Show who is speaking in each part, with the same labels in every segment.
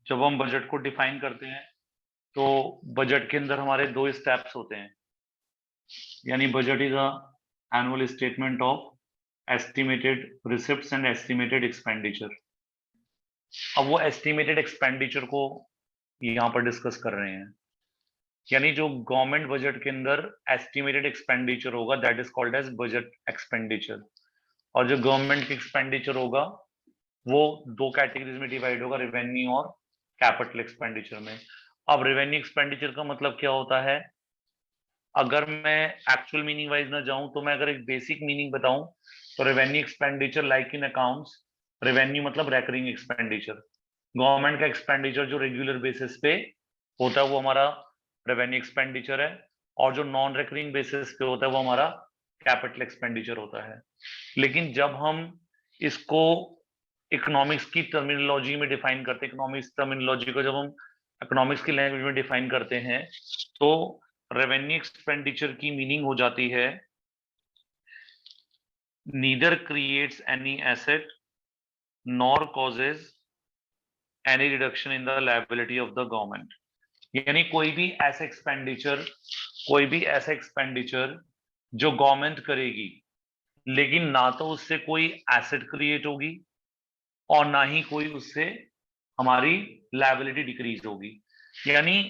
Speaker 1: जब हम बजट को डिफाइन करते हैं तो बजट के अंदर हमारे दो स्टेप्स होते हैं, यानी budget is a annual statement of estimated receipts and estimated expenditure. अब वो एस्टिमेटेड एक्सपेंडिचर को यहाँ पर डिस्कस कर रहे हैं, यानी जो गवर्नमेंट बजट के अंदर एस्टिमेटेड एक्सपेंडिचर होगा that is called as budget expenditure, और जो गवर्नमेंट की एक्सपेंडिचर होगा वो दो कैटेगरीज में डिवाइड होगा, रेवेन्यू और कैपिटल एक्सपेंडिचर में। अब रेवेन्यू एक्सपेंडिचर का मतलब क्या होता है? अगर मैं एक्चुअल मीनिंग वाइज ना जाऊं तो मैं अगर एक बेसिक मीनिंग बताऊं तो revenue expenditure like in accounts, revenue मतलब रेकरिंग एक्सपेंडिचर, गवर्नमेंट का एक्सपेंडिचर जो रेगुलर बेसिस पे होता है वो हमारा रेवेन्यू एक्सपेंडिचर है, और जो नॉन रेकरिंग बेसिस पे होता है वो हमारा कैपिटल एक्सपेंडिचर होता है। लेकिन जब हम इसको इकोनॉमिक्स की टर्मिनोलॉजी में डिफाइन करते हैं, इकोनॉमिक्स टर्मिनोलॉजी को जब हम इकोनॉमिक्स की लैंग्वेज में डिफाइन करते हैं तो रेवेन्यू एक्सपेंडिचर की मीनिंग हो जाती है neither creates any asset nor causes any reduction in the liability of the government. यानी कोई भी ऐसा एक्सपेंडिचर जो गवर्नमेंट करेगी लेकिन ना तो उससे कोई एसेट क्रिएट होगी और ना ही कोई उससे हमारी लायबिलिटी डिक्रीज होगी। यानी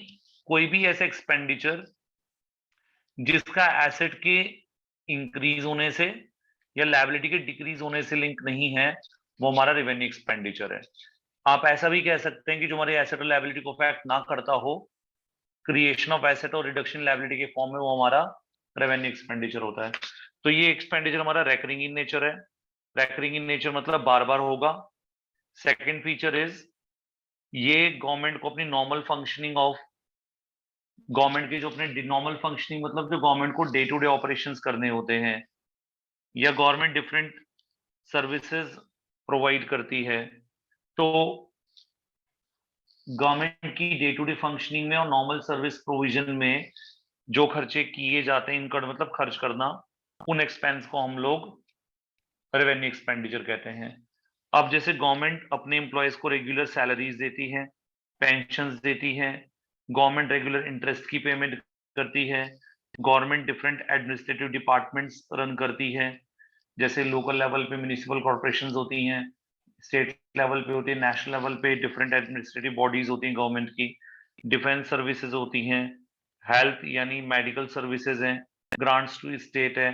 Speaker 1: कोई भी ऐसा एक्सपेंडिचर जिसका एसेट के इंक्रीज होने से या लायबिलिटी के डिक्रीज होने से लिंक नहीं है वो हमारा रेवेन्यू एक्सपेंडिचर है। आप ऐसा भी कह सकते हैं कि जो हमारे एसेट और लायबिलिटी को अफेक्ट ना करता हो, क्रिएशन ऑफ एसेट और रिडक्शन लायबिलिटी के फॉर्म में, वो हमारा रेवेन्यू एक्सपेंडिचर होता है। तो ये एक्सपेंडिचर हमारा रेकरिंग इन नेचर है। रेकरिंग इन नेचर मतलब बार बार होगा। सेकेंड फीचर इज ये गवर्नमेंट को अपनी नॉर्मल फंक्शनिंग ऑफ गवर्नमेंट की जो अपने नॉर्मल फंक्शनिंग मतलब जो गवर्नमेंट को डे टू डे ऑपरेशंस करने होते हैं या गवर्नमेंट डिफरेंट सर्विसेज प्रोवाइड करती है, तो गवर्नमेंट की डे टू डे फंक्शनिंग में और नॉर्मल सर्विस प्रोविजन में जो खर्चे किए जाते हैं, इनका मतलब खर्च करना, उन एक्सपेंस को हम लोग रेवेन्यू एक्सपेंडिचर कहते हैं। अब जैसे गवर्नमेंट अपने एम्प्लॉयज को रेगुलर सैलरीज देती है, पेंशंस देती है, गवर्नमेंट रेगुलर इंटरेस्ट की पेमेंट करती है, government different administrative departments run करती है, जैसे लोकल लेवल पे म्यूनिसिपल कॉर्पोरेशंस होती हैं, स्टेट लेवल पे होती है, नेशनल लेवल पे डिफरेंट एडमिनिस्ट्रेटिव बॉडीज होती हैं गवर्नमेंट की, डिफेंस सर्विसेज होती हैं, हेल्थ यानी मेडिकल सर्विसेज हैं, ग्रांट्स टू स्टेट है,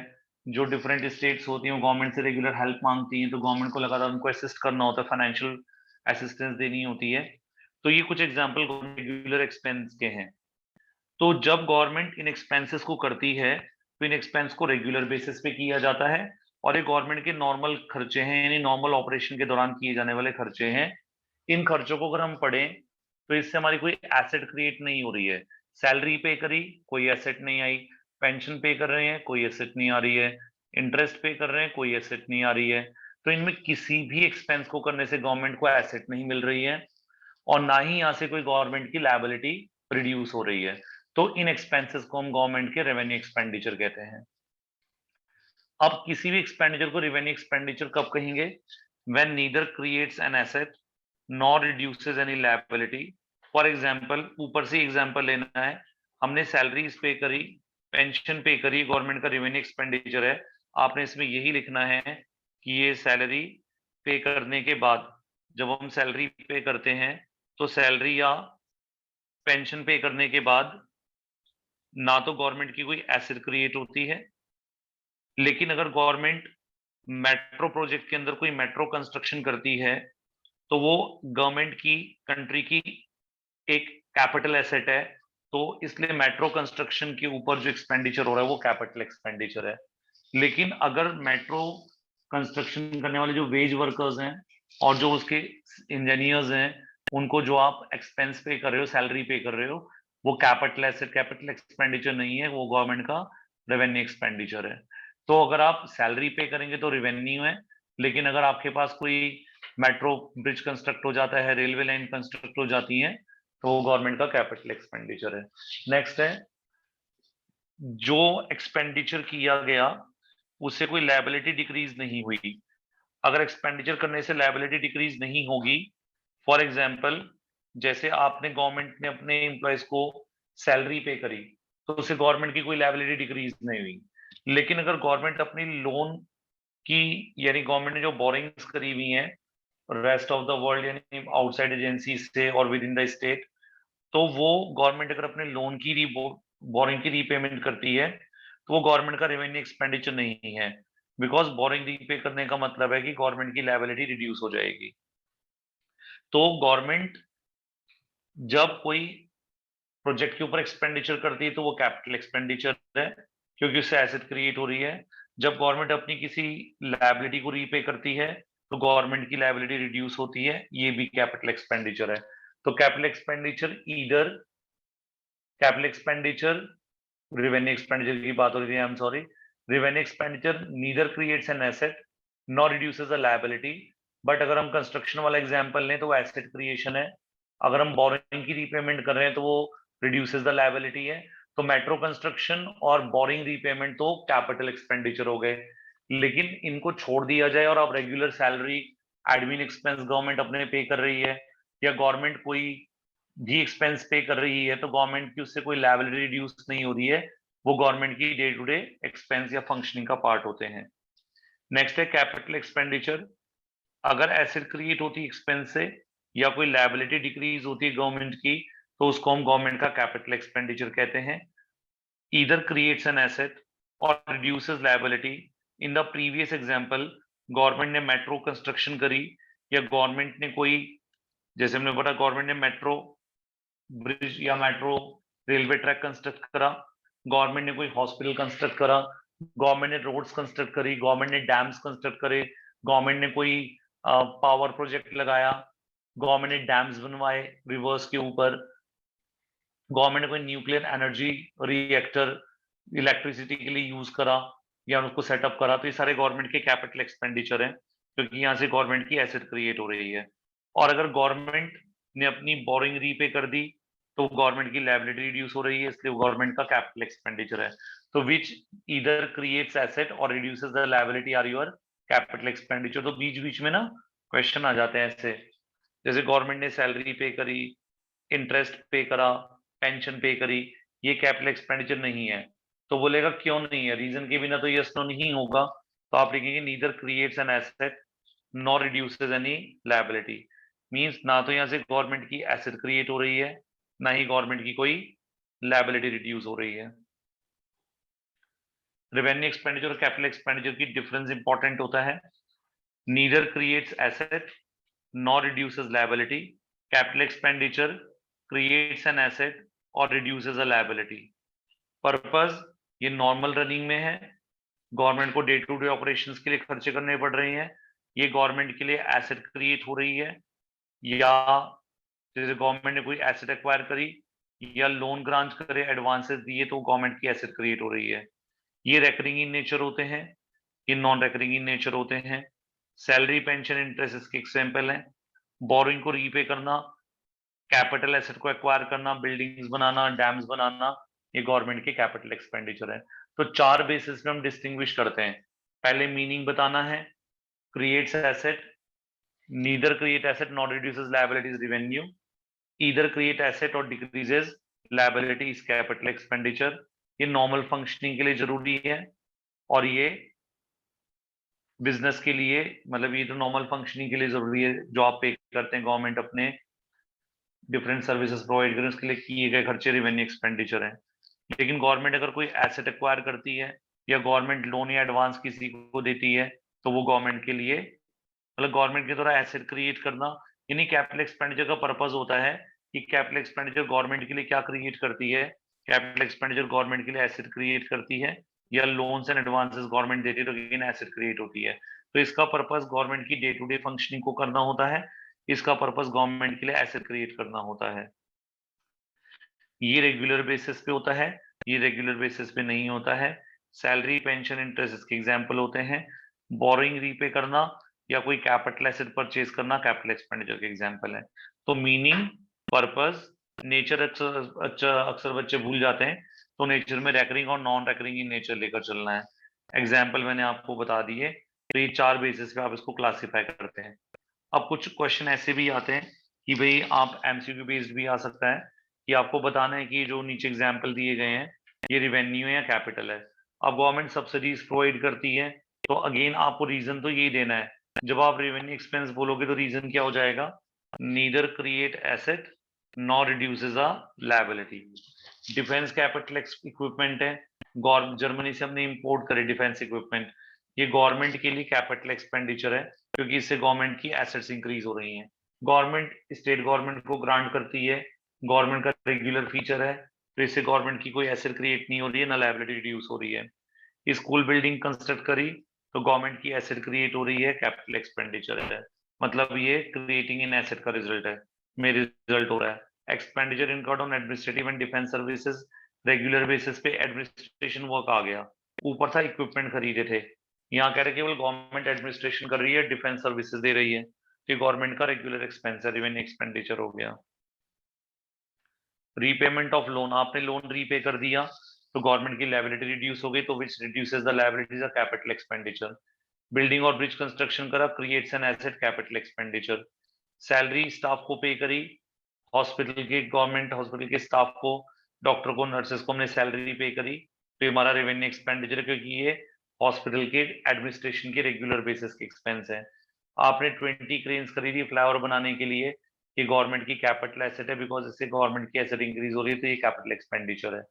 Speaker 1: जो डिफरेंट स्टेट्स होती हैं गवर्नमेंट से रेगुलर हेल्प मांगती हैं तो गवर्नमेंट को लगातार उनको असिस्ट करना होता है, फाइनेंशियल असिस्टेंस देनी होती है। तो ये कुछ एग्जाम्पल रेगुलर एक्सपेंस के हैं। तो जब गवर्नमेंट इन एक्सपेंसेस को करती है तो इन एक्सपेंस को रेगुलर बेसिस पे किया जाता है, और ये गवर्नमेंट के नॉर्मल खर्चे हैं, यानी नॉर्मल ऑपरेशन के दौरान किए जाने वाले खर्चे हैं। इन खर्चों को अगर हम पढ़ें तो इससे हमारी कोई एसेट क्रिएट नहीं हो रही है। सैलरी पे करी, कोई एसेट नहीं आई। पेंशन पे कर रहे हैं, कोई एसेट नहीं आ रही है। इंटरेस्ट पे कर रहे हैं, कोई एसेट नहीं आ रही है। तो इनमें किसी भी एक्सपेंस को करने से गवर्नमेंट को एसेट नहीं मिल रही है और ना ही यहाँ से कोई गवर्नमेंट की लायबिलिटी रिड्यूस हो रही है। तो इन एक्सपेंसेस को हम गवर्नमेंट के रेवेन्यू एक्सपेंडिचर कहते हैं। अब किसी भी एक्सपेंडिचर को रेवेन्यू एक्सपेंडिचर कब कहेंगे? When neither creates an asset nor reduces any liability. For example, ऊपर से एग्जांपल लेना है, हमने सैलरीज पे करी, पेंशन पे करी, गवर्नमेंट का रेवेन्यू एक्सपेंडिचर है। आपने इसमें यही लिखना है कि ये सैलरी पे करने के बाद, जब हम सैलरी पे करते हैं तो सैलरी या पेंशन पे करने के बाद ना तो गवर्नमेंट की कोई एसेट क्रिएट होती है, लेकिन अगर गवर्नमेंट मेट्रो प्रोजेक्ट के अंदर कोई मेट्रो कंस्ट्रक्शन करती है तो वो गवर्नमेंट की कंट्री की एक कैपिटल एसेट है। तो इसलिए मेट्रो कंस्ट्रक्शन के ऊपर जो एक्सपेंडिचर हो रहा है वो कैपिटल एक्सपेंडिचर है। लेकिन अगर मेट्रो कंस्ट्रक्शन करने वाले जो वेज वर्कर्स हैं और जो उसके इंजीनियर्स हैं, उनको जो आप एक्सपेंस पे कर रहे हो, सैलरी पे कर रहे हो, वो कैपिटल एसेट, कैपिटल एक्सपेंडिचर नहीं है, वो गवर्नमेंट का रेवेन्यू एक्सपेंडिचर है। तो अगर आप सैलरी पे करेंगे तो रेवेन्यू है, लेकिन अगर आपके पास कोई मेट्रो ब्रिज कंस्ट्रक्ट हो जाता है, रेलवे लाइन कंस्ट्रक्ट हो जाती है, तो वो गवर्नमेंट का कैपिटल एक्सपेंडिचर है। नेक्स्ट है, जो एक्सपेंडिचर किया गया उससे कोई लायबिलिटी डिक्रीज नहीं हुई। अगर एक्सपेंडिचर करने से लायबिलिटी डिक्रीज नहीं होगी, फॉर एग्जाम्पल जैसे आपने गवर्नमेंट ने अपने एम्प्लॉयज को सैलरी पे करी तो उससे गवर्नमेंट की कोई लायबिलिटी डिक्रीज नहीं हुई, लेकिन अगर गवर्नमेंट अपनी लोन की यानी गवर्नमेंट ने जो बोरिंग्स करी हुई हैं रेस्ट ऑफ द वर्ल्ड यानी आउटसाइड एजेंसी से और विद इन द स्टेट, तो वो गवर्नमेंट अगर अपने लोन की बोरिंग की रीपेमेंट करती है तो वो गवर्नमेंट का रेवेन्यू एक्सपेंडिचर नहीं है, बिकॉज बोरिंग रीपे करने का मतलब है कि गवर्नमेंट की लायबिलिटी रिड्यूस हो जाएगी। तो गवर्नमेंट जब कोई प्रोजेक्ट के ऊपर एक्सपेंडिचर करती है तो वो कैपिटल एक्सपेंडिचर है, क्योंकि उससे एसेट क्रिएट हो रही है। जब गवर्नमेंट अपनी किसी लायबिलिटी को रीपे करती है तो गवर्नमेंट की लायबिलिटी रिड्यूस होती है, ये भी कैपिटल एक्सपेंडिचर है। तो capital expenditure either capital expenditure revenue expenditure की बात हो रही थी, I am sorry, revenue expenditure neither creates an asset nor reduces a liability. But अगर हम कंस्ट्रक्शन वाला एग्जांपल लें तो वो एसेट क्रिएशन है, अगर हम बोरिंग की रीपेमेंट कर रहे हैं तो वो रिड्यूसेस द लायबिलिटी है। तो मेट्रो कंस्ट्रक्शन और बोरिंग रीपेमेंट तो कैपिटल एक्सपेंडिचर हो गए, लेकिन इनको छोड़ दिया जाए और अब regular salary admin expense government अपने पे कर रही है या गवर्नमेंट कोई भी एक्सपेंस पे कर रही है तो गवर्नमेंट की उससे कोई लायबिलिटी रिड्यूस नहीं हो रही है, वो गवर्नमेंट की डे टू डे एक्सपेंस या फंक्शनिंग का पार्ट होते हैं। नेक्स्ट है कैपिटल एक्सपेंडिचर। अगर एसेट क्रिएट होती है एक्सपेंस से या कोई लायबिलिटी डिक्रीज होती है गवर्नमेंट की तो उसको हम गवर्नमेंट का कैपिटल एक्सपेंडिचर कहते हैं। ईदर क्रिएट्स एन एसेट और reduces liability. In the previous example government ने मेट्रो कंस्ट्रक्शन करी या गवर्नमेंट ने कोई, जैसे हमने बोला गवर्नमेंट ने मेट्रो ब्रिज या मेट्रो रेलवे ट्रैक कंस्ट्रक्ट करा, गवर्नमेंट ने कोई हॉस्पिटल कंस्ट्रक्ट करा, गवर्नमेंट ने रोड्स कंस्ट्रक्ट करी, गवर्नमेंट ने डैम्स कंस्ट्रक्ट करे, गवर्नमेंट ने कोई पावर प्रोजेक्ट लगाया, गवर्नमेंट ने डैम्स बनवाए रिवर्स के ऊपर, गवर्नमेंट ने कोई न्यूक्लियर एनर्जी रिएक्टर इलेक्ट्रिसिटी के लिए यूज करा या उसको सेटअप करा, तो ये सारे गवर्नमेंट के कैपिटल एक्सपेंडिचर हैं क्योंकि यहाँ से गवर्नमेंट की एसेट क्रिएट हो रही है। और अगर गवर्नमेंट ने अपनी बोरिंग रीपे कर दी तो गवर्नमेंट की लायबिलिटी रिड्यूस हो रही है, इसलिए गवर्नमेंट का कैपिटल एक्सपेंडिचर है। तो विच ईदर क्रिएट्स एसेट और reduces the liability or your capital expenditure. तो बीच बीच में ना क्वेश्चन आ जाते हैं ऐसे, जैसे गवर्नमेंट ने सैलरी पे करी, इंटरेस्ट पे करा, पेंशन पे करी, ये कैपिटल एक्सपेंडिचर नहीं है। तो बोलेगा क्यों नहीं है, रीजन के बिना तो यस नो नहीं होगा, तो आप लिखेंगे neither creates an asset nor reduces any liability. Means ना तो यहाँ से गवर्नमेंट की एसेट क्रिएट हो रही है ना ही गवर्नमेंट की कोई लायबिलिटी रिड्यूस हो रही है। रेवेन्यू एक्सपेंडिचर और कैपिटल एक्सपेंडिचर की डिफरेंस इंपॉर्टेंट होता है। Neither creates asset nor reduces liability. Capital expenditure creates an asset और reduces a liability. Purpose ये नॉर्मल रनिंग में है, गवर्नमेंट को डे टू डे ऑपरेशंस के लिए खर्चे करने पड़ रहे हैं, ये गवर्नमेंट के लिए एसेट क्रिएट हो रही है, या जैसे गवर्नमेंट ने कोई एसेट एक्वायर करी या लोन ग्रांट करे एडवांसेस दिए तो गवर्नमेंट की एसेट क्रिएट हो रही है। ये रेकरिंग इन नेचर होते हैं, ये नॉन रेकरिंग इन नेचर होते हैं। सैलरी पेंशन इंटरेस्ट इसके एग्जाम्पल हैं। बोरिंग को रीपे करना, कैपिटल एसेट को एक्वायर करना, बिल्डिंग्स बनाना, डैम्स बनाना, ये गवर्नमेंट के कैपिटल एक्सपेंडिचर है। तो चार बेसिस पे हम डिस्टिंग्विश करते हैं। पहले मीनिंग बताना है, creates asset, neither create asset not reduces liabilities revenue, either create asset और डिक्रीजेस लायबिलिटीज कैपिटल एक्सपेंडिचर। ये नॉर्मल फंक्शनिंग के लिए जरूरी है और ये बिजनेस के लिए, मतलब ये तो नॉर्मल फंक्शनिंग के लिए जरूरी है, जो आप पे करते हैं गवर्नमेंट अपने डिफरेंट सर्विसेज प्रोवाइड करें उसके लिए किए गए खर्चे रेवेन्यू एक्सपेंडिचर है। लेकिन गवर्नमेंट अगर कोई एसेट एक्वायर करती है या गवर्नमेंट लोन या एडवांस किसी को देती है तो वो गवर्नमेंट के लिए, मतलब गवर्नमेंट के द्वारा एसेट क्रिएट करना, यानी कैपिटल एक्सपेंडिचर का पर्पज होता है कि कैपिटल एक्सपेंडिचर गवर्नमेंट के लिए क्या क्रिएट करती है, कैपिटल एक्सपेंडिचर गवर्नमेंट के लिए एसेट क्रिएट करती है या लोन्स एंड एडवांसेस गवर्नमेंट देती है तो अगेन एसेट क्रिएट होती है। तो इसका पर्पज गवर्नमेंट की डे टू डे फंक्शनिंग को करना होता है, इसका पर्पज गवर्नमेंट के लिए एसेट क्रिएट करना होता है। ये रेगुलर बेसिस पे होता है, ये रेगुलर बेसिस पे नहीं होता है। सैलरी पेंशन इंटरेस्ट इसके एग्जाम्पल होते हैं। बोरिंग रीपे करना या कोई कैपिटल एसेट परचेज करना कैपिटल एक्सपेंडिचर के एग्जाम्पल है। तो मीनिंग, पर्पस, नेचर अक्सर बच्चे भूल जाते हैं, तो नेचर में रेकरिंग और नॉन रेकरिंग इन नेचर लेकर चलना है। एग्जाम्पल मैंने आपको बता दिए, तो ये चार बेसिस पे आप इसको क्लासिफाई करते हैं। अब कुछ क्वेश्चन ऐसे भी आते हैं कि भाई आप एमसीक्यू बेस्ड भी आ सकता है कि आपको बताना है कि जो नीचे एग्जाम्पल दिए गए हैं ये रिवेन्यू है या कैपिटल है। अब गवर्नमेंट सब्सिडीज प्रोवाइड करती है तो अगेन आपको रीजन तो यही देना है। जब आप रेवेन्यू एक्सपेंस बोलोगे तो रीजन क्या हो जाएगा, neither create asset nor reduces अ लायबिलिटी। डिफेंस कैपिटल इक्विपमेंट है, जर्मनी से हमने इंपोर्ट करे डिफेंस इक्विपमेंट, ये गवर्नमेंट के लिए कैपिटल एक्सपेंडिचर है क्योंकि इससे गवर्नमेंट की एसेट्स इंक्रीज हो रही हैं। गवर्नमेंट स्टेट गवर्नमेंट को ग्रांट करती है, गवर्नमेंट का रेगुलर फीचर है, तो इससे गवर्नमेंट की कोई एसेट क्रिएट नहीं हो रही है ना लायबिलिटी रिड्यूस हो रही है। स्कूल बिल्डिंग कंस्ट्रक्ट करी तो गवर्नमेंट की एसेट क्रिएट हो रही है, कैपिटल एक्सपेंडिचर है, मतलब ये क्रिएटिंग इन एसेट का रिजल्ट है, में रिजल्ट हो रहा है। Expenditure incurred on administrative and defence services, regular basis पे एडमिनिस्ट्रेशन वर्क आ गया, ऊपर था इक्विपमेंट खरीदे थे, यहाँ कह रहे केवल गवर्नमेंट एडमिनिस्ट्रेशन कर रही है, डिफेंस सर्विसेज दे रही है, तो गवर्नमेंट का रेगुलर एक्सपेंस है, रेवेन्यू एक्सपेंडिचर हो गया। रीपेमेंट ऑफ लोन, आपने लोन रीपे कर दिया तो गवर्नमेंट की लायबिलिटी रिड्यूस हो गई, तो which reduces the liabilities of capital expenditure. Building और ब्रिज कंस्ट्रक्शन करा, creates an asset, capital expenditure. Salary staff को पे करी, हॉस्पिटल के गवर्नमेंट हॉस्पिटल के स्टाफ को, डॉक्टर को, नर्सेस को हमने सैलरी पे करी, तो हमारा रेवेन्यू एक्सपेंडिचर, क्योंकि ये हॉस्पिटल के एडमिनिस्ट्रेशन के रेगुलर बेसिस के एक्सपेंस है। आपने 20 क्रेन्स खरीदी फ्लाईओवर बनाने के लिए, ये गवर्नमेंट की कैपिटल एसेट है, बिकॉज इससे गवर्नमेंट की एसेट इंक्रीज हो रही है, तो ये कैपिटल एक्सपेंडिचर है।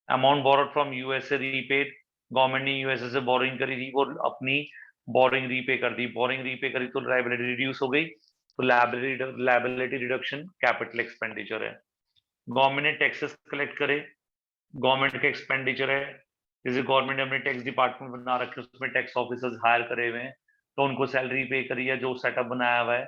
Speaker 1: Amount borrowed from USA repaid, government ने यूएसए से बोरिंग करी थी, वो अपनी बोरिंग रीपे कर दी, बोरिंग रीपे करी तो लायबिलिटी रिड्यूस हो गई, तो लायबिलिटी रिडक्शन कैपिटल एक्सपेंडिचर है। गवर्नमेंट ने टैक्सेस कलेक्ट करे, गवर्नमेंट का एक्सपेंडिचर है, जैसे गवर्नमेंट ने अपने टैक्स डिपार्टमेंट बना रखे, उसमें टैक्स ऑफिसर्स हायर करे हुए हैं, तो उनको सैलरी पे करी है, जो सेटअप बनाया हुआ है,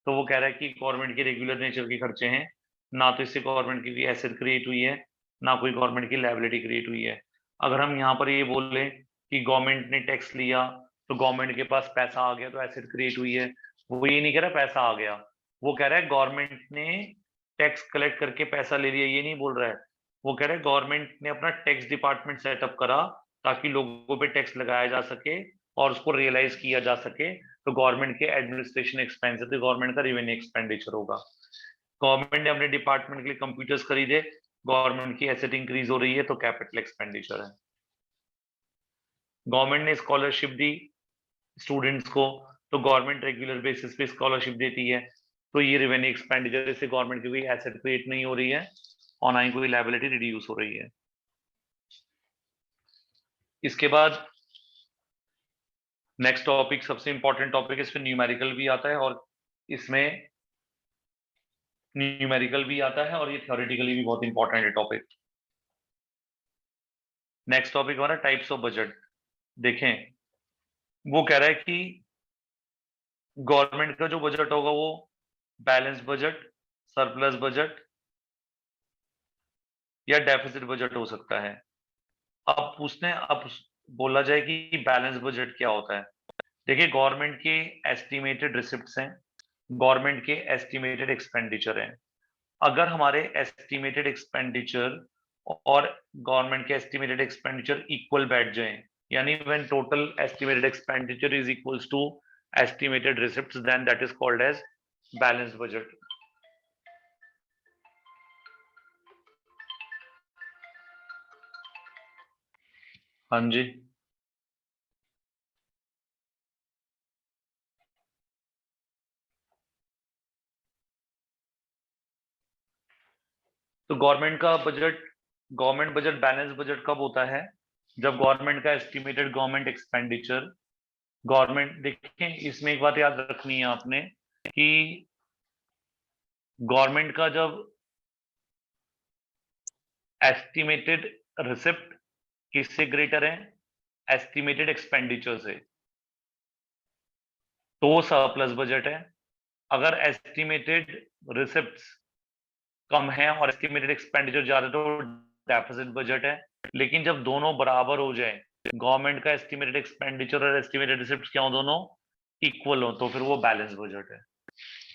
Speaker 1: तो वो कह रहा है कि गवर्नमेंट के रेगुलर नेचर के खर्चे हैं, ना तो इससे गवर्नमेंट की एसेट क्रिएट हुई है, ना कोई गवर्नमेंट की लायबिलिटी क्रिएट हुई है। अगर हम यहाँ पर ये बोल लें कि गवर्नमेंट ने टैक्स लिया तो गवर्नमेंट के पास पैसा आ गया तो एसेट क्रिएट हुई है, वो ये नहीं कह रहा पैसा आ गया, वो कह रहा है गवर्नमेंट ने टैक्स कलेक्ट करके पैसा ले लिया, ये नहीं बोल रहा है। वो कह रहे हैं गवर्नमेंट ने अपना टैक्स डिपार्टमेंट सेटअप करा ताकि लोगों पे टैक्स लगाया जा सके और उसको रियलाइज किया जा सके, तो गवर्नमेंट के एडमिनिस्ट्रेशन एक्सपेंस है, तो गवर्नमेंट का रेवेन्यू एक्सपेंडिचर होगा। गवर्नमेंट ने अपने डिपार्टमेंट के लिए कंप्यूटर्स खरीदे, गवर्नमेंट की एसेट इंक्रीज हो रही है, तो कैपिटल एक्सपेंडिचर है। गवर्नमेंट ने स्कॉलरशिप दी स्टूडेंट्स को, तो गवर्नमेंट रेगुलर बेसिस पे स्कॉलरशिप देती है, तो ये रेवेन्यू एक्सपेंडिचर से गवर्नमेंट की कोई एसेट क्रिएट नहीं हो रही है और ना ही कोई लायबिलिटी रिड्यूस हो रही है। इसके बाद नेक्स्ट टॉपिक सबसे इंपॉर्टेंट टॉपिक है, इसमें न्यूमेरिकल भी आता है और इसमें न्यूमेरिकल भी आता है और ये थ्योरेटिकली भी बहुत इंपॉर्टेंट है टॉपिक। नेक्स्ट टॉपिक हमारा टाइप्स ऑफ बजट। देखें, वो कह रहा है कि गवर्नमेंट का जो बजट होगा वो बैलेंस बजट, सरप्लस बजट या डेफिसिट बजट हो सकता है। अब बोला जाए कि बैलेंस बजट क्या होता है। देखिए, गवर्नमेंट के एस्टिमेटेड रिसिप्ट्स हैं, गवर्नमेंट के एस्टिमेटेड एक्सपेंडिचर हैं। अगर हमारे एस्टिमेटेड एक्सपेंडिचर और गवर्नमेंट के एस्टिमेटेड एक्सपेंडिचर इक्वल बैठ जाएं, यानी when total estimated expenditure is equals to estimated receipts, then that is called as balance budget. हाँ जी, तो गवर्नमेंट बजट बैलेंस बजट कब होता है, जब गवर्नमेंट का एस्टिमेटेड गवर्नमेंट एक्सपेंडिचर, गवर्नमेंट, देखें इसमें एक बात याद रखनी है आपने कि गवर्नमेंट का जब एस्टिमेटेड रिसिप्ट किससे ग्रेटर है, एस्टिमेटेड एक्सपेंडिचर से, तो वो सरप्लस बजट है। अगर एस्टिमेटेड रिसिप्ट्स कम है और एस्टिमेटेड एक्सपेंडिचर ज्यादा तो डेफिसिट बजट है। लेकिन जब दोनों बराबर हो जाए, गवर्नमेंट का एस्टिमेटेड एक्सपेंडिचर और एस्टिमेटेड रिसिप्ट्स क्या हो, दोनों इक्वल हो, तो फिर वो बैलेंस बजट है।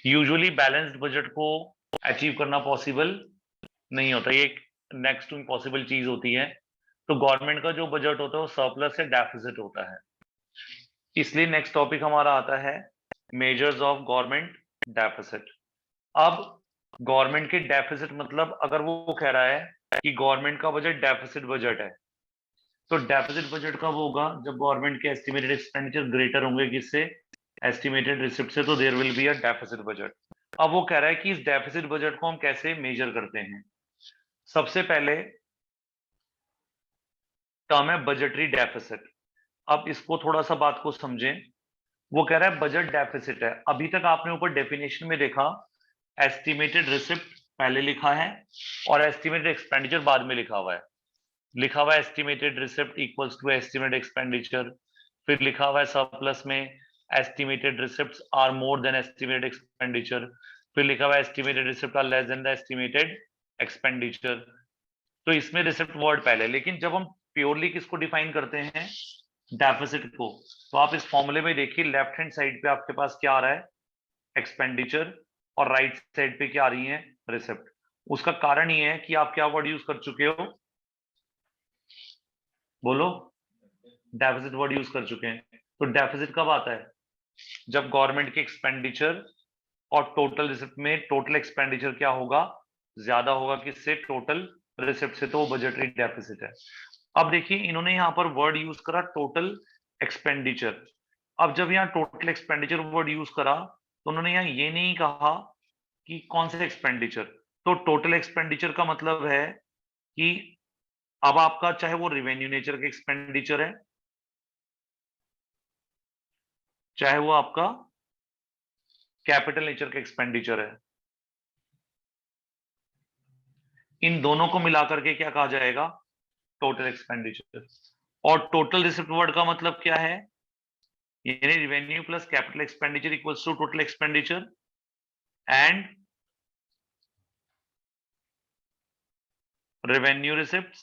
Speaker 1: यूजुअली बैलेंस्ड बजट को अचीव करना पॉसिबल नहीं होता, ये एक नेक्स्ट टू इम्पॉसिबल चीज होती है। तो गवर्नमेंट का जो बजट होता है वो सरप्लस या डेफिसिट होता है। इसलिए नेक्स्ट टॉपिक हमारा आता है मेजर्स ऑफ गवर्नमेंट डेफिसिट। अब गवर्नमेंट के डेफिसिट मतलब अगर वो कह रहा है कि गवर्नमेंट का बजट डेफिसिट बजट है, तो डेफिसिट बजट कब होगा? जब गवर्नमेंट के एस्टिमेटेड एक्सपेंडिचर ग्रेटर होंगे किससे? एस्टिमेटेड रिसिप्ट से, तो there will be a deficit budget. अब वो कह रहा है कि इस डेफिसिट बजट को हम कैसे मेजर करते हैं। सबसे पहले टर्म है बजटरी डेफिसिट। अब इसको थोड़ा सा बात को समझें। वो कह रहा है बजट डेफिसिट है। अभी तक आपने ऊपर डेफिनेशन में देखा एस्टिमेटेड रिसिप्ट पहले लिखा है और एस्टिमेटेड एक्सपेंडिचर बाद में लिखा हुआ है। लिखा हुआ है estimated receipt equals to estimated expenditure, फिर लिखा हुआ है सरप्लस में estimated receipts are more than estimated expenditure, फिर लिखा हुआ है estimated receipt are less than the estimated expenditure. तो इसमें रिसिप्ट वर्ड पहले, लेकिन जब हम प्योरली किसको डिफाइन करते हैं? डेफिसिट को। तो आप इस फॉर्मूले में देखिए लेफ्ट हैंड साइड पे आपके पास क्या आ रहा है? एक्सपेंडिचर, और राइट साइड पे क्या आ रही है? रिसिप्ट। उसका कारण ये है कि आप क्या वर्ड यूज कर चुके हो? बोलो। डेफिसिट वर्ड यूज कर चुके हैं। तो डेफिसिट कब आता है? जब गवर्नमेंट के एक्सपेंडिचर और टोटल रिसिप्ट में टोटल एक्सपेंडिचर क्या होगा? ज्यादा होगा किससे? टोटल रिसिप्ट से। तो वो बजटरी डेफिसिट है। अब देखिए इन्होंने यहां पर वर्ड यूज करा टोटल एक्सपेंडिचर। अब जब यहाँ टोटल एक्सपेंडिचर वर्ड यूज करा तो उन्होंने यहाँ ये नहीं कहा कि कौन से एक्सपेंडिचर। तो टोटल एक्सपेंडिचर का मतलब है कि अब आपका चाहे वो रिवेन्यू नेचर का एक्सपेंडिचर है, चाहे वो आपका कैपिटल नेचर का एक्सपेंडिचर है, इन दोनों को मिलाकर के क्या कहा जाएगा? Total expenditure. और टोटल रिसिप्ट वर्ड का मतलब क्या है? यानी revenue plus capital expenditure equals to total expenditure and revenue receipts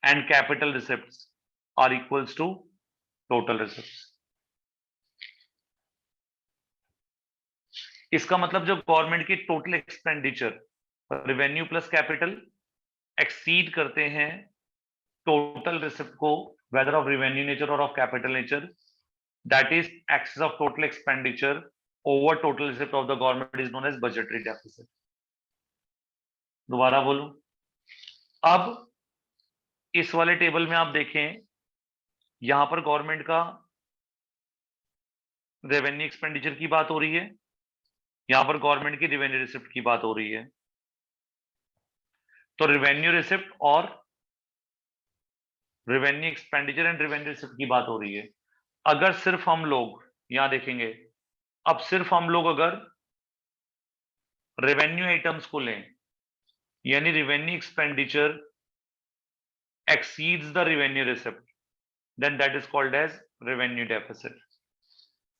Speaker 1: and capital receipts are equals to total receipts। इसका मतलब जब गवर्नमेंट की total expenditure revenue plus capital exceed करते हैं टोटल रिसिप्ट को, वेदर ऑफ रेवेन्यू नेचर और of capital nature, that is excess of total expenditure over total receipt of the government is known as budgetary deficit. दोबारा बोलूं। अब इस वाले table में आप देखें, यहां पर गवर्नमेंट का रेवेन्यू एक्सपेंडिचर की बात हो रही है, यहां पर गवर्नमेंट की रेवेन्यू रिसिप्ट की बात हो रही है। तो रेवेन्यू रिसिप्ट और revenue expenditure and revenue receipt की बात हो रही है। अगर सिर्फ हम लोग यहां देखेंगे, अब सिर्फ हम लोग अगर रेवेन्यू आइटम्स को लें, यानी revenue expenditure exceeds the revenue receipt, then that is called as revenue deficit.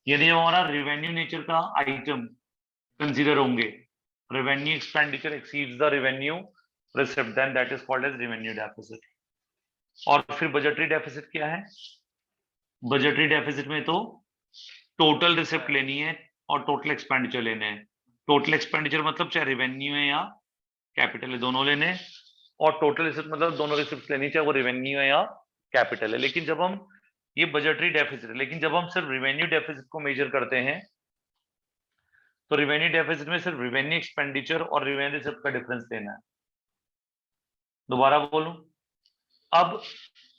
Speaker 1: यदि हमारा रेवेन्यू नेचर का आइटम कंसीडर होंगे, revenue expenditure exceeds the revenue receipt, then that is called as revenue deficit. और फिर budgetary deficit क्या है? Budgetary deficit में तो टोटल रिसिप्ट लेनी है और टोटल एक्सपेंडिचर लेने हैं। टोटल एक्सपेंडिचर मतलब चाहे रेवेन्यू है या कैपिटल है, दोनों लेने हैं। और टोटल रिसिप्ट मतलब दोनों रिसिप्ट लेनी, चाहे वो रेवेन्यू है या कैपिटल है। लेकिन जब हम ये बजटरी डेफिसिट है, लेकिन जब हम सिर्फ रेवेन्यू डेफिसिट को मेजर करते हैं तो रेवेन्यू डेफिसिट में सिर्फ रेवेन्यू एक्सपेंडिचर और रेवेन्यू रिसिप्ट का डिफरेंस लेना है। दोबारा बोलूं। अब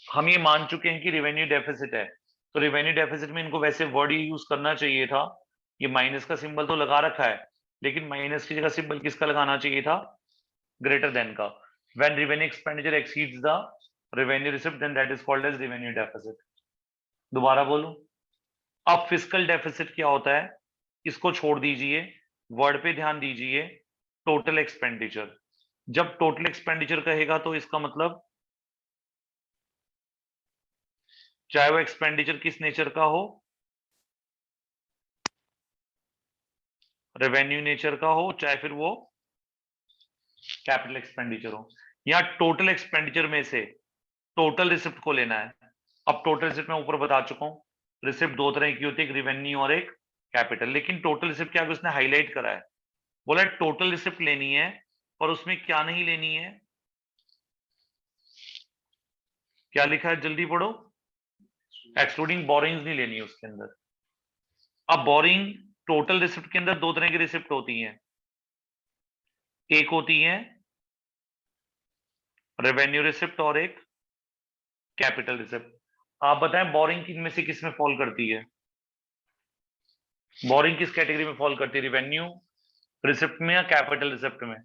Speaker 1: हम ये मान चुके हैं कि रेवेन्यू डेफिसिट है, तो रेवेन्यू डेफिसिट में इनको वैसे वर्ड ही यूज करना चाहिए था। ये माइनस का सिंबल तो लगा रखा है, लेकिन माइनस की जगह सिंबल किसका लगाना चाहिए था? ग्रेटर देन का। When revenue expenditure exceeds the revenue receipt, then that is called as revenue deficit. दोबारा बोलूं। अब फिस्कल डेफिसिट क्या होता है? इसको छोड़ दीजिए, वर्ड पे ध्यान दीजिए। टोटल एक्सपेंडिचर, जब टोटल एक्सपेंडिचर कहेगा तो इसका मतलब चाहे वो एक्सपेंडिचर किस नेचर का हो, रेवेन्यू नेचर का हो, चाहे फिर वो कैपिटल एक्सपेंडिचर हो। या टोटल एक्सपेंडिचर में से टोटल रिसिप्ट को लेना है। अब टोटल रिसिप्ट मैं ऊपर बता चुका हूं, रिसिप्ट दो तरह की होती है, एक रेवेन्यू और एक कैपिटल। लेकिन टोटल रिसिप्ट क्या उसने हाईलाइट करा है, बोला टोटल रिसिप्ट लेनी है, और उसमें क्या नहीं लेनी है? क्या लिखा है? जल्दी पढ़ो। एक्सक्लूडिंग बोरिंग्स नहीं लेनी है उसके अंदर। अब बोरिंग टोटल रिसिप्ट के अंदर दो तरह की रिसिप्ट होती हैं, एक होती है रेवेन्यू रिसिप्ट और एक कैपिटल रिसिप्ट। आप बताएं बोरिंग किन में से किस में फॉल करती है? बोरिंग किस कैटेगरी में फॉल करती है, रेवेन्यू रिसिप्ट में या कैपिटल रिसिप्ट में?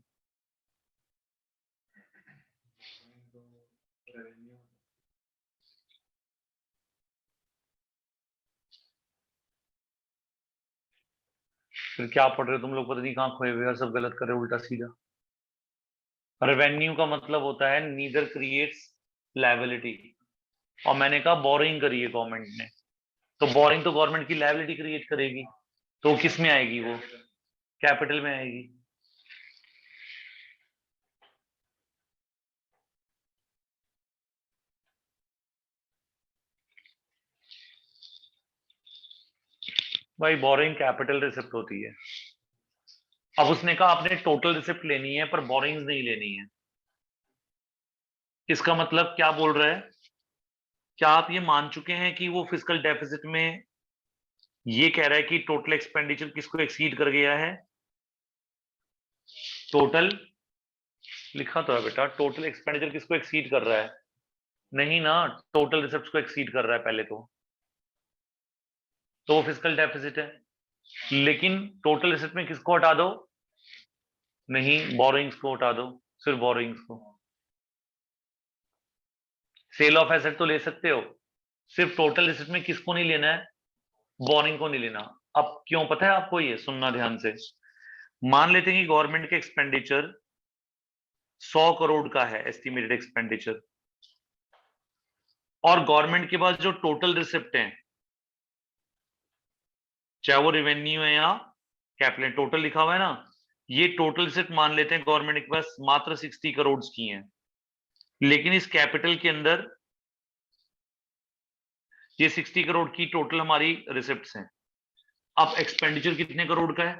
Speaker 1: फिर क्या पढ़ रहे हो तुम लोग, पता नहीं कहाँ खोए हुए यार, सब गलत कर रहे हो उल्टा सीधा। रेवेन्यू का मतलब होता है नीदर क्रिएट्स लायबिलिटी, और मैंने कहा बोरिंग करी है गवर्नमेंट ने, तो बोरिंग तो गवर्नमेंट की लायबिलिटी क्रिएट करेगी, तो किस में आएगी वो? कैपिटल में आएगी। भाई बोरिंग कैपिटल रिसिप्ट होती है। अब उसने कहा आपने टोटल रिसिप्ट लेनी है पर बोरिंग्स नहीं लेनी है। इसका मतलब क्या बोल रहा है? क्या आप ये मान चुके हैं कि वो फिजिकल डेफिसिट में ये कह रहा है कि टोटल एक्सपेंडिचर किसको एक्सीड कर गया है? टोटल लिखा तो है बेटा, टोटल एक्सपेंडिचर किसको एक्सीड कर रहा है? नहीं ना, टोटल रिसिप्ट को एक्सीड कर रहा है पहले तो वो फिजिकल डेफिसिट है। लेकिन टोटल रिसिप्ट में किसको हटा दो? नहीं, बोरिंग्स को हटा दो, सिर्फ बोरिंग्स को। सेल ऑफ एसेट तो ले सकते हो, सिर्फ टोटल रिसिप्ट में किसको नहीं लेना है? बोरिंग को नहीं लेना। अब क्यों पता है आपको? ये सुनना ध्यान से। मान लेते हैं कि गवर्नमेंट के एक्सपेंडिचर 100 करोड़ का है, एस्टिमेटेड एक्सपेंडिचर, और गवर्नमेंट के पास जो टोटल रिसिप्ट है, चाहे वो रेवेन्यू है या कैपिटल, टोटल लिखा हुआ है ना, ये टोटल रिसिप्ट मान लेते हैं गवर्नमेंट के पास मात्र 60 करोड़ की है। लेकिन इस कैपिटल के अंदर ये 60 करोड़ की टोटल हमारी रिसिप्ट्स हैं। अब एक्सपेंडिचर कितने करोड़ का है?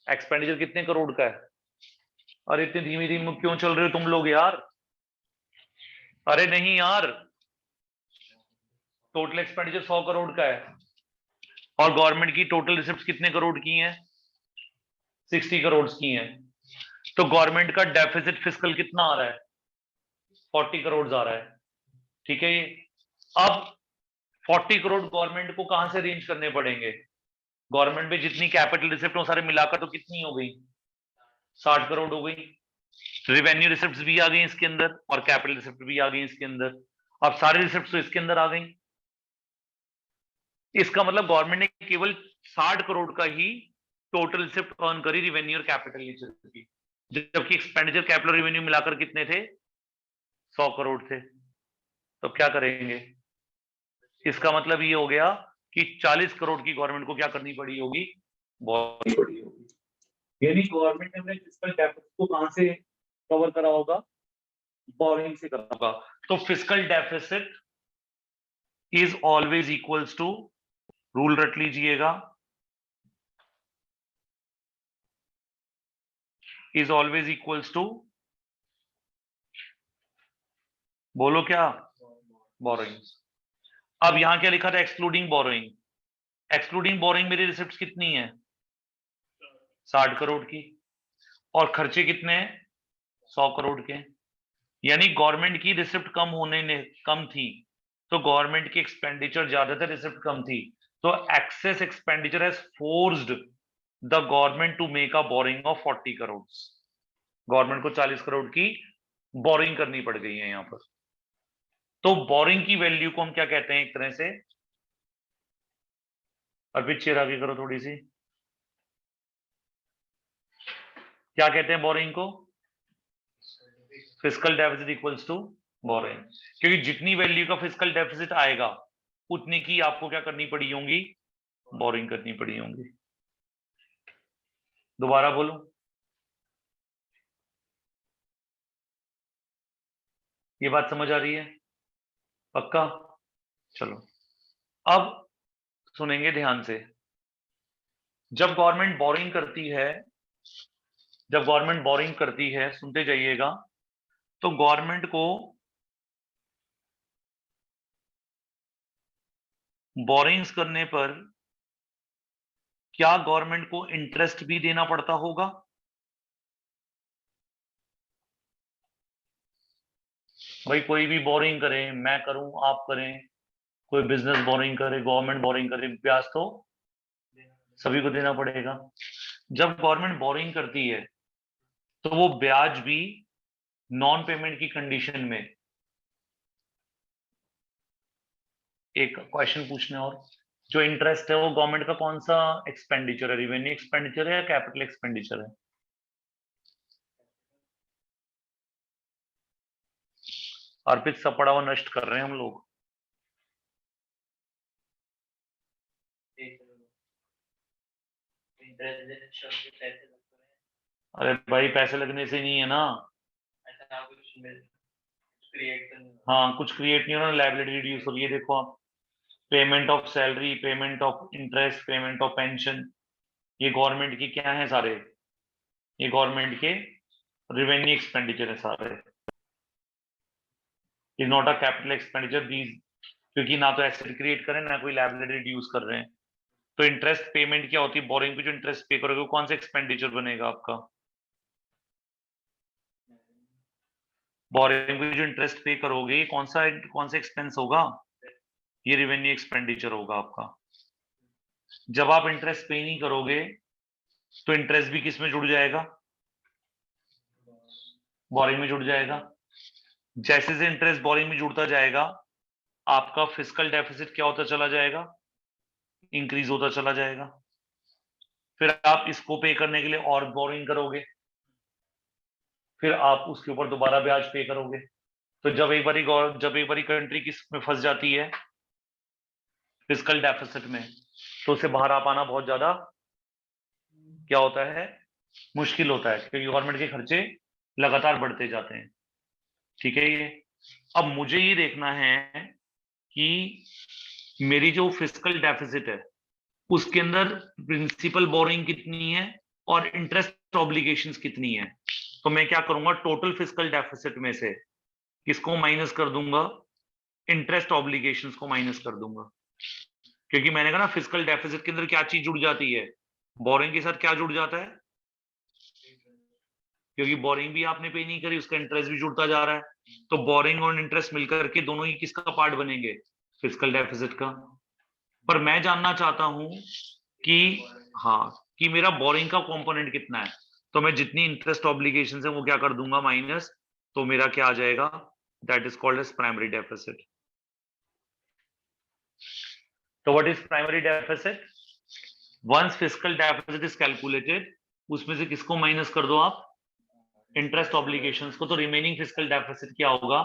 Speaker 1: एक्सपेंडिचर कितने करोड़ का है? अरे इतनी धीमी धीमी क्यों चल रहे हो तुम लोग यार? अरे नहीं यार, टोटल एक्सपेंडिचर 100 करोड़ का है और गवर्नमेंट की टोटल रिसिप्ट कितने करोड़ की हैं? 60 करोड़ की हैं। तो गवर्नमेंट का डेफिसिट फिस्कल कितना आ रहा है? 40 करोड़ आ रहा है। ठीक है ये। अब 40 करोड़ गवर्नमेंट को कहां से अरेंज करने पड़ेंगे? गवर्नमेंट में जितनी कैपिटल रिसिप्ट हो सारे मिलाकर तो कितनी हो गई? 60 करोड़ हो गई। रिवेन्यू रिसिप्ट भी आ गई इसके अंदर और कैपिटल रिसिप्ट भी आ गई इसके अंदर। अब सारी रिसिप्ट तो इसके अंदर आ गई। इसका मतलब गवर्नमेंट ने केवल 60 करोड़ का ही टोटल रिसिप्ट अर्न करी रिवेन्यू और कैपिटल रिसिप्ट की, जबकि एक्सपेंडिचर कैपिटल रेवेन्यू मिलाकर कितने थे? 100 करोड़ थे। तो क्या करेंगे? इसका मतलब ये हो गया कि 40 करोड़ की गवर्नमेंट को क्या करनी पड़ी होगी? बहुत पड़ी होगी। यानी गवर्नमेंट ने अपने फिस्कल डेफिसिट को कहां से कवर करा होगा? बोरिंग से करा होगा। तो fiscal deficit is always equals to, rule रट लीजिएगा, इज ऑलवेज इक्वल्स टू, बोलो क्या? बोरोइंग। अब यहां क्या लिखा था? Excluding borrowing. एक्सक्लूडिंग बोरोइंग मेरी रिसिप्ट कितनी है? 60 करोड़ की। और खर्चे कितने हैं? 100 करोड़ के। यानी गवर्नमेंट की रिसिप्ट कम होने ने कम थी, तो गवर्नमेंट की एक्सपेंडिचर ज्यादा थे, रिसिप्ट कम थी। तो excess expenditure has forced the government to make a borrowing of 40 crore. Government को 40 करोड़ की बोरिंग करनी पड़ गई है यहां पर। तो बोरिंग की वैल्यू को हम क्या कहते हैं एक तरह से? अर्पित चेहरा आगे करो थोड़ी सी। क्या कहते हैं बोरिंग को? Fiscal deficit equals to borrowing. क्योंकि जितनी वैल्यू का फिस्कल डेफिसिट आएगा उतनी की आपको क्या करनी पड़ी होंगी? बोरिंग करनी पड़ी होंगी। दोबारा बोलो। ये बात समझ आ रही है? पक्का? चलो अब सुनेंगे ध्यान से। जब गवर्नमेंट बोरिंग करती है, जब गवर्नमेंट बोरिंग करती है, सुनते जाइएगा, तो गवर्नमेंट को बोरिंग्स करने पर क्या गवर्नमेंट को इंटरेस्ट भी देना पड़ता होगा? भाई कोई भी बोरिंग करे, मैं करूं, आप करें, कोई बिजनेस बोरिंग करे, गवर्नमेंट बोरिंग करे, ब्याज तो सभी को देना पड़ेगा। जब गवर्नमेंट बोरिंग करती है तो वो ब्याज भी नॉन पेमेंट की कंडीशन में, एक क्वेश्चन पूछने और, जो इंटरेस्ट है वो गवर्नमेंट का कौन सा एक्सपेंडिचर है? रिवेन्यू एक्सपेंडिचर है या कैपिटल एक्सपेंडिचर है? अर्पित सब पड़ा हुआ नष्ट कर रहे हैं हम लोग। अरे भाई पैसे लगने से नहीं है ना। हाँ कुछ क्रिएट नहीं हो रहा, लायबिलिटी रिड्यूस हो रही है। देखो आप, payment of salary, payment of interest, payment of pension, ये गवर्नमेंट की क्या है सारे? ये गवर्नमेंट के रिवेन्यू एक्सपेंडिचर है सारे। Is not a capital expenditure these, क्योंकि ना तो एसेट क्रिएट करें ना कोई लायबिलिटी रिड्यूस कर रहे हैं। तो इंटरेस्ट पेमेंट क्या होती है? बोरिंग पे जो इंटरेस्ट पे करोगे वो कौन सा एक्सपेंडिचर बनेगा आपका? बोरिंग पे जो इंटरेस्ट पे करोगे कौन सा एक्सपेंस होगा? ये रिवेन्यू एक्सपेंडिचर होगा आपका। जब आप इंटरेस्ट पे नहीं करोगे तो इंटरेस्ट भी किस में जुड़ जाएगा? बोरिंग में जुड़ जाएगा। जैसे जैसे इंटरेस्ट बोरिंग में जुड़ता जाएगा आपका फिस्कल डेफिसिट क्या होता चला जाएगा? इंक्रीज होता चला जाएगा। फिर आप इसको पे करने के लिए और बोरिंग करोगे, फिर आप उसके ऊपर दोबारा ब्याज पे करोगे। तो जब एक बारी कंट्री किस में फंस जाती है? फिस्कल डेफिसिट में, तो उसे बाहर आ पाना बहुत ज्यादा क्या होता है? मुश्किल होता है, क्योंकि गवर्नमेंट के खर्चे लगातार बढ़ते जाते हैं। ठीक है ये। अब मुझे ये देखना है कि मेरी जो फिस्कल डेफिसिट है उसके अंदर प्रिंसिपल बोरिंग कितनी है और इंटरेस्ट ऑब्लिगेशंस कितनी है। तो मैं क्या करूंगा, टोटल फिस्कल डेफिसिट में से किसको माइनस कर दूंगा? इंटरेस्ट ऑब्लिगेशंस को माइनस कर दूंगा। क्योंकि मैंने कहा ना फिस्कल डेफिसिट के अंदर क्या चीज जुड़ जाती है? बोरिंग के साथ क्या जुड़ जाता है? क्योंकि बोरिंग भी आपने पे नहीं करी, उसका इंटरेस्ट भी जुड़ता जा रहा है। तो बोरिंग और इंटरेस्ट मिलकर के दोनों ही किसका पार्ट बनेंगे? फिस्कल डेफिसिट का। पर मैं जानना चाहता हूं कि हाँ, कि मेरा बोरिंग का कंपोनेंट कितना है। तो मैं जितनी इंटरेस्ट ऑब्लिगेशन है वो क्या कर दूंगा? माइनस। तो मेरा क्या आ जाएगा? That is called as primary deficit. तो what is primary deficit? Once fiscal deficit is calculated, उसमें से किसको माइनस कर दो आप? इंटरेस्ट ऑब्लिगेशंस को। तो रिमेनिंग फिस्कल डेफिसिट क्या होगा?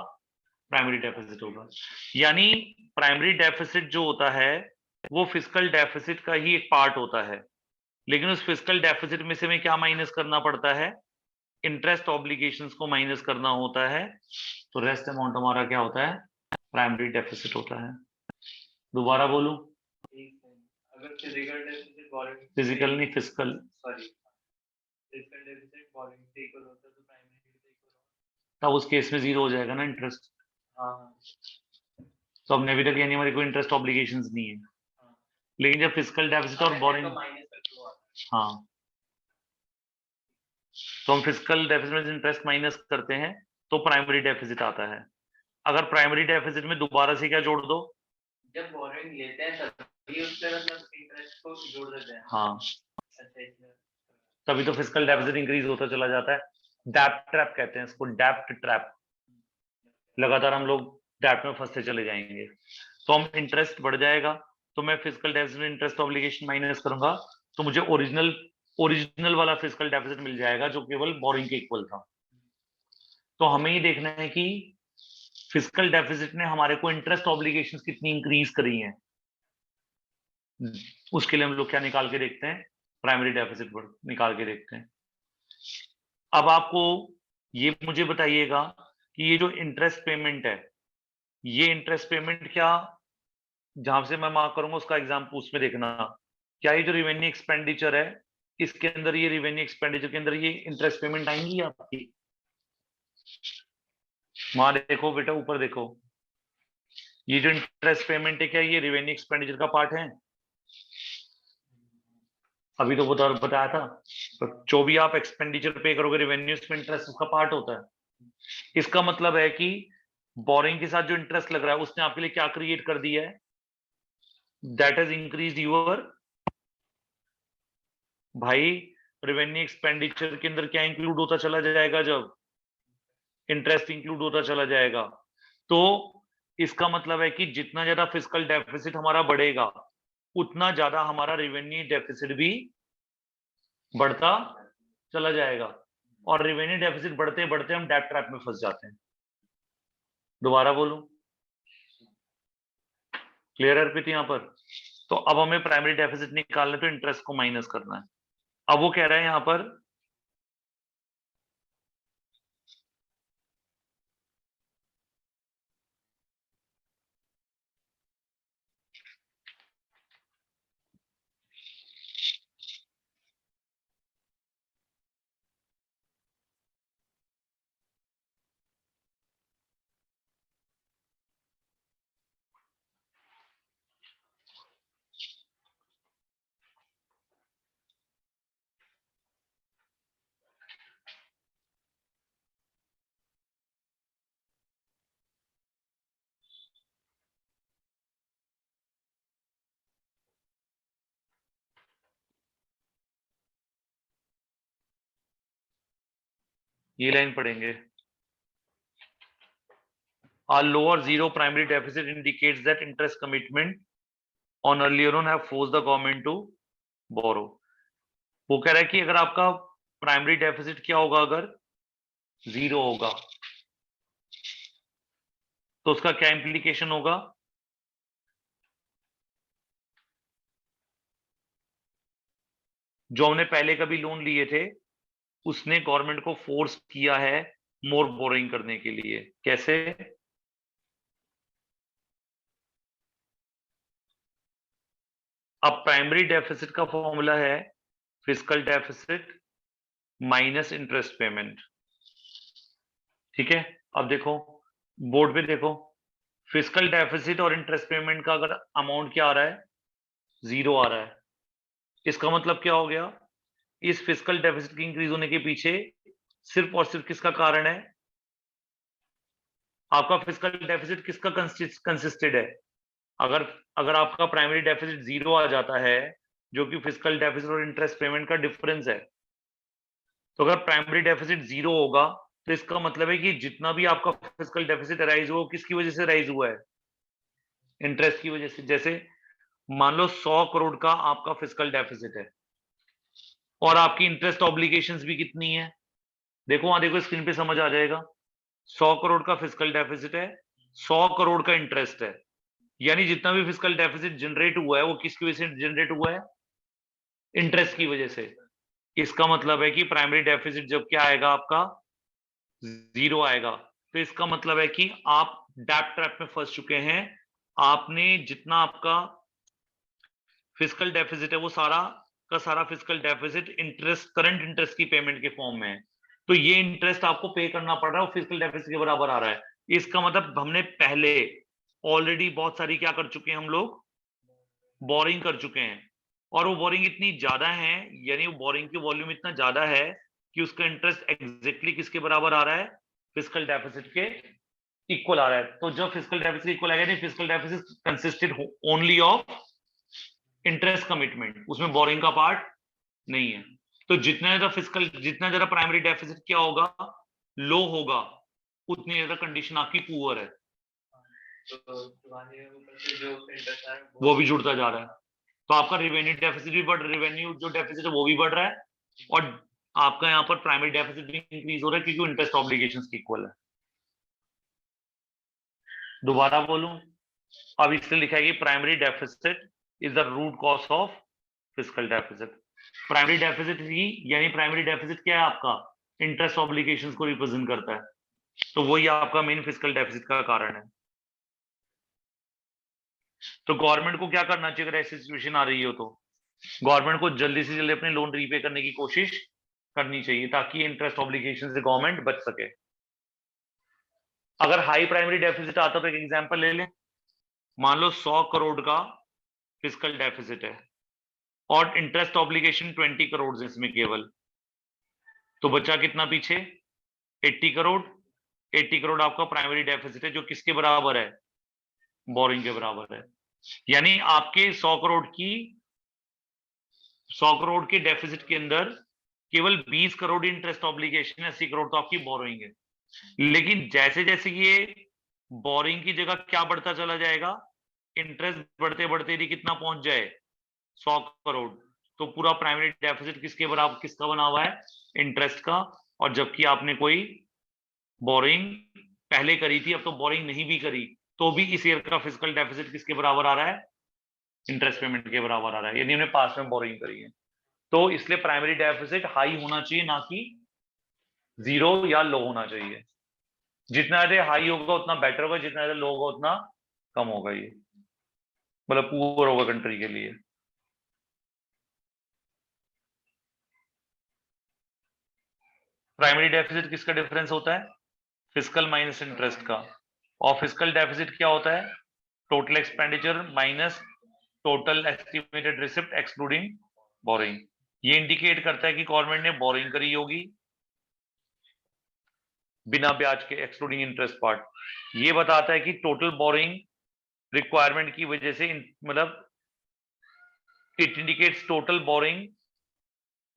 Speaker 1: प्राइमरी डेफिसिट होगा। यानी प्राइमरी डेफिसिट जो होता है वो फिस्कल डेफिसिट का ही एक पार्ट होता है, लेकिन उस फिस्कल डेफिसिट में से में क्या माइनस करना पड़ता है? इंटरेस्ट ऑब्लिगेशंस को माइनस करना होता है। तो रेस्ट अमाउंट हमारा क्या होता है? प्राइमरी डेफिसिट होता है। दोबारा बोलूं?
Speaker 2: अगर फिजिकल डेफिसिट बोरिंग,
Speaker 1: फिजिकल नहीं, fiscal,
Speaker 2: sorry, physical deficit boring से इक्वल होता है तो प्राइमरी से इक्वल होगा।
Speaker 1: तब उस केस में जीरो हो जाएगा ना इंटरेस्ट।
Speaker 2: हाँ
Speaker 1: तो अब अभी तक यानी हमारी कोई इंटरेस्ट ऑब्लिगेशंस नहीं है।
Speaker 2: हाँ।
Speaker 1: लेकिन जब फिजिकल डेफिसिट और बोरिंग, हाँ, तो हम फिजिकल डेफिसिट में इंटरेस्ट माइनस करते हैं तो प्राइमरी डेफिसिट आता है। अगर प्राइमरी डेफिसिट में दोबारा से क्या जोड़ दो?
Speaker 2: जब बोरिंग लेते हैं तभी उससे मतलब इंटरेस्ट को जोड़ देते हैं।
Speaker 1: हाँ,
Speaker 2: अच्छा,
Speaker 1: तभी तो फिजिकल डेफिसिट इंक्रीज होता चला जाता है। डेप्ट ट्रैप कहते हैं इसको, डेप्ट ट्रैप। लगातार हम लोग डेप्ट में फंसते चले जाएंगे। तो हम इंटरेस्ट बढ़ जाएगा, तो मैं फिजिकल डेफिसिट में इंटरेस्ट ऑब्लिगेशन माइनस करूंगा, तो मुझे ओरिजिनल वाला फिजिकल डेफिसिट मिल जाएगा जो केवल बोरिंग के इक्वल था। तो हमें ये देखना है कि फिजिकल डेफिसिट ने हमारे को इंटरेस्ट ऑब्लिगेशंस कितनी इंक्रीज करी हैं। उसके लिए हम लोग क्या निकाल के देखते हैं? प्राइमरी डेफिसिट निकाल के देखते हैं। अब आपको ये मुझे बताइएगा कि ये जो इंटरेस्ट पेमेंट है, ये इंटरेस्ट पेमेंट क्या, जहां से मैं मार्क करूंगा उसका एग्जाम्पल उसमें देखना, क्या ये जो रिवेन्यू एक्सपेंडिचर है इसके अंदर, ये रिवेन्यू एक्सपेंडिचर के अंदर ये इंटरेस्ट पेमेंट आएंगी आपकी? वहां देखो बेटा, ऊपर देखो, ये जो इंटरेस्ट पेमेंट है क्या ये रेवेन्यू एक्सपेंडिचर का पार्ट है? अभी तो बताया था। तो जो भी आप एक्सपेंडिचर पे करोगे रेवेन्यू में इंटरेस्ट उसका पार्ट होता है। इसका मतलब है कि बोरिंग के साथ जो इंटरेस्ट लग रहा है उसने आपके लिए क्या क्रिएट कर दिया है? दैट हैज इंक्रीज यूर भाई रेवेन्यू एक्सपेंडिचर के अंदर क्या इंक्लूड होता चला जाएगा? जब इंटरेस्ट इंक्लूड होता चला जाएगा तो इसका मतलब है कि जितना ज्यादा फिस्कल डेफिसिट हमारा बढ़ेगा उतना ज्यादा हमारा रेवेन्यू डेफिसिट भी बढ़ता चला जाएगा और रेवेन्यू डेफिसिट बढ़ते बढ़ते हम डेट ट्रैप में फंस जाते हैं। दोबारा बोलूं, क्लियर है अर्पित यहां पर? तो अब हमें प्राइमरी डेफिसिट निकालना है तो इंटरेस्ट को माइनस करना है। अब वो कह रहा है यहां पर ये लाइन पढ़ेंगे। A lower zero primary deficit indicates that interest commitment on earlier loan have forced the government to borrow। वो कह रहा है कि अगर आपका प्राइमरी डेफिसिट क्या होगा, अगर जीरो होगा तो उसका क्या इंप्लीकेशन होगा? जो हमने पहले कभी लोन लिए थे उसने गवर्नमेंट को फोर्स किया है मोर बोरोइंग करने के लिए। कैसे? अब प्राइमरी डेफिसिट का फॉर्मूला है fiscal deficit minus interest payment. ठीक है, अब देखो बोर्ड पे देखो, फिस्कल डेफिसिट और इंटरेस्ट पेमेंट का अगर अमाउंट क्या आ रहा है, जीरो आ रहा है, इसका मतलब क्या हो गया? इस फिस्कल डेफिसिट की इंक्रीज होने के पीछे सिर्फ और सिर्फ किसका कारण है? आपका फिस्कल डेफिसिट किसका कंसिस्टेड है? अगर अगर आपका प्राइमरी डेफिसिट जीरो आ जाता है जो कि फिस्कल डेफिसिट और इंटरेस्ट पेमेंट का डिफरेंस है, तो अगर प्राइमरी डेफिसिट जीरो होगा तो इसका मतलब है कि जितना भी आपका फिस्कल डेफिसिट राइज हुआ किसकी वजह से राइज हुआ है? इंटरेस्ट की वजह से। जैसे मान लो 100 करोड़ का आपका फिस्कल डेफिसिट है और आपकी इंटरेस्ट ऑब्लिगेशंस भी कितनी है? देखो वहां देखो स्क्रीन पे समझ आ जाएगा। 100 करोड़ का फिस्कल डेफिसिट है, 100 करोड़ का इंटरेस्ट है, यानी जितना भी फिस्कल डेफिसिट जनरेट हुआ है वो किसकी वजह से जनरेट हुआ है? इंटरेस्ट की वजह से। इसका मतलब है कि प्राइमरी डेफिसिट जब क्या आएगा आपका, जीरो आएगा, तो इसका मतलब है कि आप डेट ट्रैप में फंस चुके हैं। आपने जितना आपका फिस्कल डेफिसिट है वो सारा का सारा fiscal deficit interest, current interest की पेमेंट के फॉर्म में है, तो ये इंटरेस्ट आपको पे करना पड़ रहा है, वो फिस्कल डेफिसिट के बराबर आ रहा है। इसका मतलब हमने पहले ऑलरेडी बहुत सारी क्या कर चुके हैं, हम लोग बोरिंग कर चुके हैं, और वो बोरिंग इतनी ज्यादा है, यानी वो बोरिंग की वॉल्यूम इतना ज्यादा है कि उसका इंटरेस्ट एग्जैक्टली किसके बराबर आ रहा है? फिस्कल डेफिसिट के इक्वल आ रहा है। तो जब फिस्कल डेफिसिट इक्वल आएगा, नहीं fiscal deficit consisted only of interest commitment, उसमें बोरिंग का पार्ट नहीं है। तो जितना ज्यादा प्राइमरी डेफिसिट क्या होगा, लो होगा, उतनी ज्यादा कंडीशन आपकी पुअर है,
Speaker 2: तो ऊपर से जो इंटरेस्ट है
Speaker 1: वो भी जुड़ता जा रहा है। तो आपका रेवेन्यू डेफिसिट भी रेवेन्यू जो डेफिसिट है वो भी बढ़ रहा है, और आपका यहाँ पर प्राइमरी डेफिसिट भी इंक्रीज हो रहा है क्योंकि इंटरेस्ट ऑब्लिगेशंस की इक्वल है। दोबारा बोलूं, अब इसलिए लिखा है कि primary deficit is the root cause of fiscal deficit. Primary deficit ही, यानी प्राइमरी डेफिसिट क्या है आपका? इंटरेस्ट ऑब्लिगेशंस को रिप्रेजेंट करता है, तो वही आपका मेन फिस्कल डेफिसिट का कारण है। तो गवर्नमेंट को क्या करना चाहिए अगर ऐसी सिचुएशन आ रही हो? तो गवर्नमेंट को जल्दी से जल्दी अपने लोन रीपे करने की कोशिश करनी चाहिए ताकि इंटरेस्ट ऑब्लिगेशन से गवर्नमेंट बच सके। अगर हाई प्राइमरी डेफिसिट आता तो एक एग्जांपल ले लें, मान लो 100 करोड़ का फिजिकल डेफिसिट है और इंटरेस्ट ऑब्लिगेशन 20 करोड़ है इसमें केवल, तो बचा कितना पीछे? 80 करोड़। 80 करोड़ आपका प्राइमरी डेफिसिट है जो किसके बराबर है? बोरिंग के बराबर है। यानी आपके 100 करोड़ के डेफिसिट के अंदर केवल 20 करोड़ इंटरेस्ट ऑब्लिगेशन है, 80 करोड़ तो आपकी बोरिंग है। लेकिन जैसे जैसे ये बोरिंग की जगह क्या बढ़ता चला जाएगा, इंटरेस्ट बढ़ते बढ़ते यदि कितना पहुंच जाए 100 करोड़, तो पूरा प्राइमरी डेफिसिट किसके बराबर, किसका बना हुआ है? इंटरेस्ट का। और जबकि आपने कोई बोरिंग पहले करी थी, अब तो बोरिंग नहीं भी करी, तो भी इस ईयर का फिजिकल डेफिसिट किसके बराबर आ रहा है? इंटरेस्ट पेमेंट के बराबर आ रहा है, यदि हमने पास में बोरिंग करी है। तो इसलिए प्राइमरी डेफिसिट हाई होना चाहिए, ना कि जीरो या लो होना चाहिए। जितना ज्यादा हाई होगा उतना बेटर होगा, जितना ज्यादा लो होगा उतना कम होगा, ये मतलब पुअर होगा कंट्री के लिए। प्राइमरी डेफिसिट किसका डिफरेंस होता है? फिजिकल माइनस इंटरेस्ट का। और फिजिकल डेफिसिट क्या होता है? Total expenditure minus total estimated receipt excluding boring. ये इंडिकेट करता है कि गवर्नमेंट ने बोरिंग करी होगी बिना ब्याज के, एक्सक्लूडिंग इंटरेस्ट पार्ट। ये बताता है कि टोटल बोरिंग रिक्वायरमेंट की वजह से मतलब it indicates total boring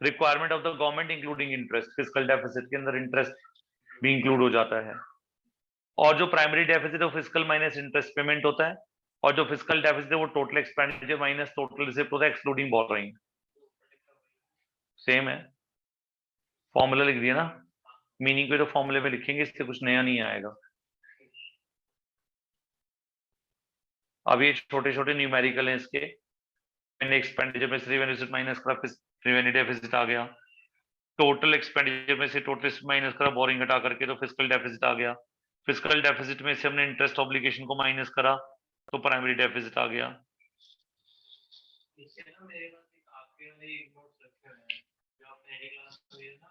Speaker 1: requirement of the government including interest. Physical deficit के अंदर इंटरेस्ट भी इंक्लूड हो जाता है। और जो प्राइमरी डेफिसिट है वो फिजिकल माइनस इंटरेस्ट पेमेंट होता है, और जो फिजिकल डेफिसिट है वो total expenditure minus total receipt होता है एक्सक्लूडिंग बोरिंग। सेम है, फॉर्मूला लिख दिया ना, मीनिंग पे तो फॉर्मूले में लिखेंगे, इससे कुछ नया नहीं आएगा। अब ये छोटे छोटे न्यूमेरिकल हैं इसके। एक्सपेंडिचर में से रेवेन्यू माइनस करा, रेवेन्यू डेफिसिट आ गया। टोटल एक्सपेंडिचर में से टोटल माइनस करा, बोरिंग हटा करके, तो फिजिकल डेफिसिट आ गया। फिजिकल डेफिसिट में से हमने इंटरेस्ट ऑब्लिगेशन को माइनस करा, तो प्राइमरी डेफिसिट आ गया।
Speaker 2: इससे ना मेरे पास एक आपके वाले एक नोट रखे हुए हैं जो आप पहले क्लास में दिए ना,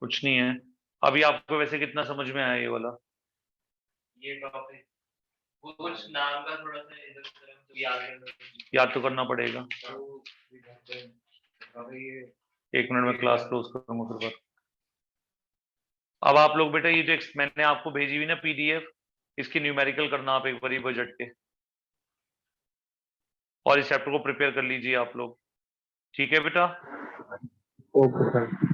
Speaker 1: कुछ नहीं है। अभी आपको वैसे कितना समझ में आया ये वाला?
Speaker 2: ये टॉपिक वो कुछ नाम का थोड़ा सा इधर उधर है, तो
Speaker 1: याद तो करना पड़ेगा। एक मिनट में क्लास क्लोज करूंगा फिर बात। अब आप लोग बेटा ये जो मैंने आपको भेजी हुई ना पीडीएफ, इसकी न्यूमेरिकल करना आप एक बार बजट के, और इस चैप्टर को प्रिपेयर कर लीजिए आप लोग। ठीक है बेटा?
Speaker 3: Okay sir.